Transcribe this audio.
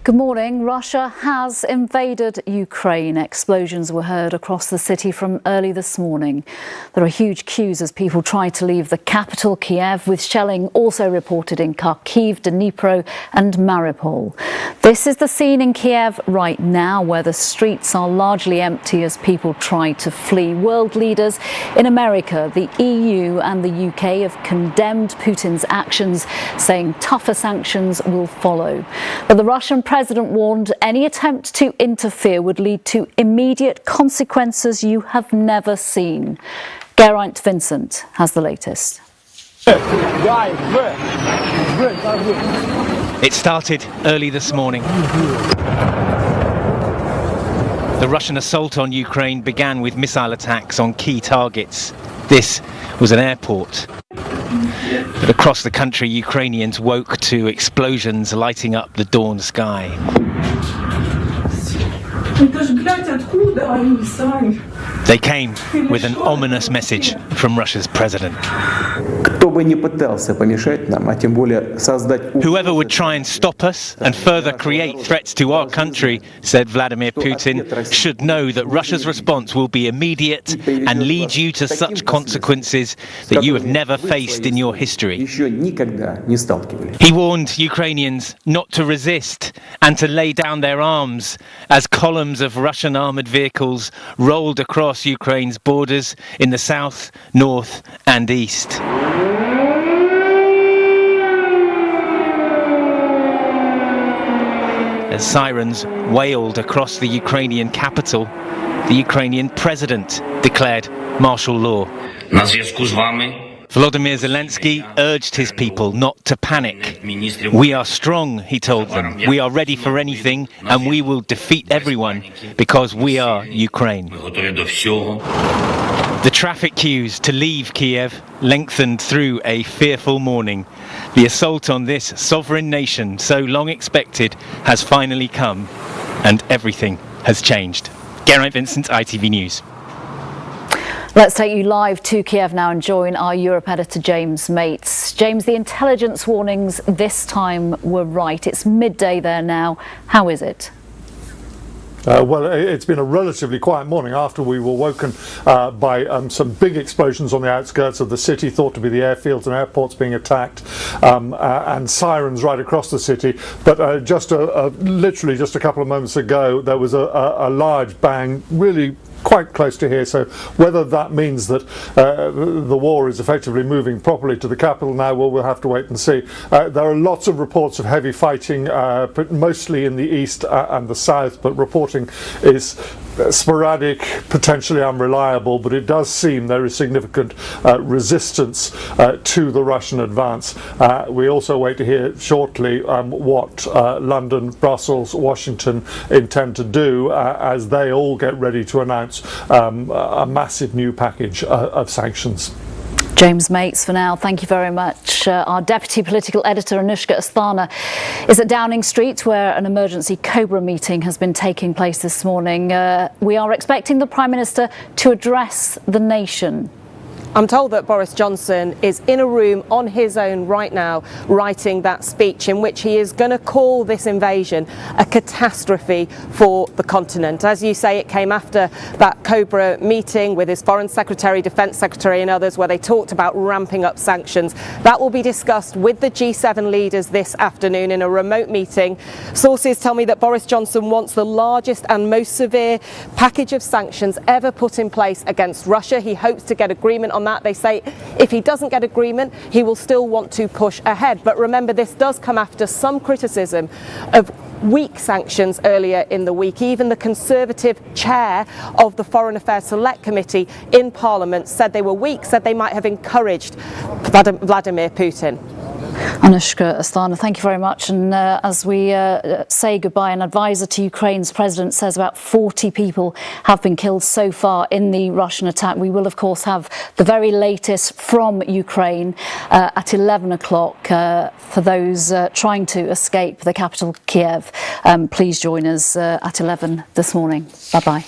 Good morning. Russia has invaded Ukraine. Explosions were heard across the city from early this morning. There are huge queues as people try to leave the capital, Kiev, with shelling also reported in Kharkiv, Dnipro and Mariupol. This is the scene in Kiev right now, where the streets are largely empty as people try to flee. World leaders in America, the EU and the UK have condemned Putin's actions, saying tougher sanctions will follow. But the Russian President warned any attempt to interfere would lead to immediate consequences you have never seen. Geraint Vincent has the latest. It started early this morning. The Russian assault on Ukraine began with missile attacks on key targets. This was an airport. But across the country, Ukrainians woke to explosions lighting up the dawn sky. They came with an ominous message from Russia's president. Whoever would try and stop us and further create threats to our country, said Vladimir Putin, should know that Russia's response will be immediate and lead you to such consequences that you have never faced in your history. He warned Ukrainians not to resist and to lay down their arms as columns of Russian armoured vehicles rolled across Ukraine's borders in the south, north and east. As sirens wailed across the Ukrainian capital, the Ukrainian president declared martial law. Volodymyr Zelensky urged his people not to panic. We are strong, he told them. We are ready for anything and we will defeat everyone because we are Ukraine. The traffic queues to leave Kiev lengthened through a fearful morning. The assault on this sovereign nation, so long expected, has finally come, and everything has changed. Geraint Vincent, ITV News. Let's take you live to Kiev now and join our Europe editor James Mates. James, the intelligence warnings this time were right. It's midday there now. How is it? Well, it's been a relatively quiet morning after we were woken by some big explosions on the outskirts of the city, thought to be the airfields and airports being attacked, and sirens right across the city. But literally just a couple of moments ago, there was a large bang, really quite close to here. So whether that means that the war is effectively moving properly to the capital now, well, we'll have to wait and see. There are lots of reports of heavy fighting, but mostly in the east and the south, but reporting is sporadic, potentially unreliable, but it does seem there is significant resistance to the Russian advance. We also wait to hear shortly what London, Brussels, Washington intend to do as they all get ready to announce a massive new package of sanctions. James Mates for now. Thank you very much. Our deputy political editor Anushka Asthana is at Downing Street, where an emergency Cobra meeting has been taking place this morning. We are expecting the Prime Minister to address the nation. I'm told that Boris Johnson is in a room on his own right now writing that speech in which he is going to call this invasion a catastrophe for the continent. As you say, it came after that Cobra meeting with his Foreign Secretary, Defence Secretary and others, where they talked about ramping up sanctions. That will be discussed with the G7 leaders this afternoon in a remote meeting. Sources tell me that Boris Johnson wants the largest and most severe package of sanctions ever put in place against Russia. He hopes to get agreement on that. They say if he doesn't get agreement, he will still want to push ahead. But remember, this does come after some criticism of weak sanctions earlier in the week. Even the Conservative chair of the Foreign Affairs Select Committee in Parliament said they were weak, said they might have encouraged Vladimir Putin. Anushka Asthana, thank you very much. And as we say goodbye, an advisor to Ukraine's president says about 40 people have been killed so far in the Russian attack. We will, of course, have the very latest from Ukraine at 11 o'clock for those trying to escape the capital, Kiev. Please join us at 11 this morning. Bye-bye.